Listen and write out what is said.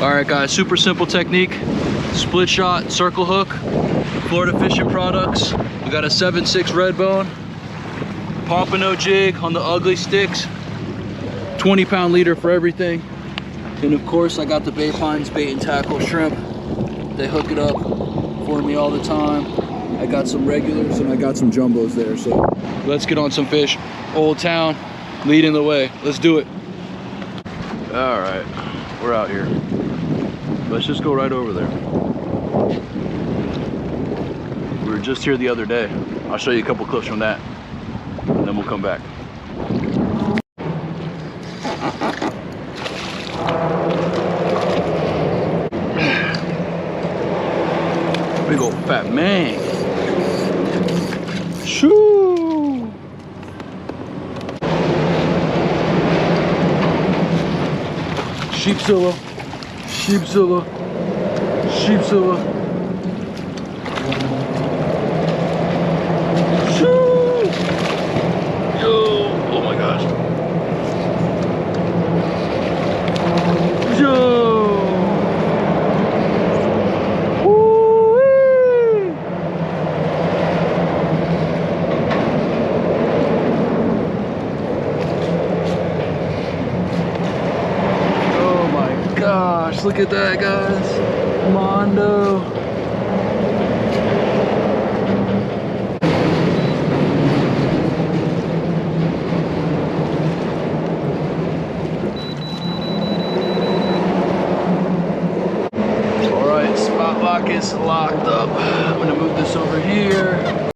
All right, guys, super simple technique. Split shot, circle hook, Florida Fishing Products. We got a 7/6 red bone, pompano jig on the ugly sticks, 20-pound leader for everything. And of course, I got the Bay Pines bait and tackle shrimp. They hook it up for me all the time. I got some regulars and I got some jumbos there. So let's get on some fish. Old Town, leading the way. Let's do it. All right, we're out here. Let's just go right over there. We were just here the other day. I'll show you a couple clips from that, and then we'll come back. Big old fat man. Shoo! Sheepzilla, sheepzilla, sheepzilla. Shoo! Yo! Oh my gosh. Yo! Gosh, look at that, guys. Mondo. All right, spot lock is locked up. I'm gonna move this over here.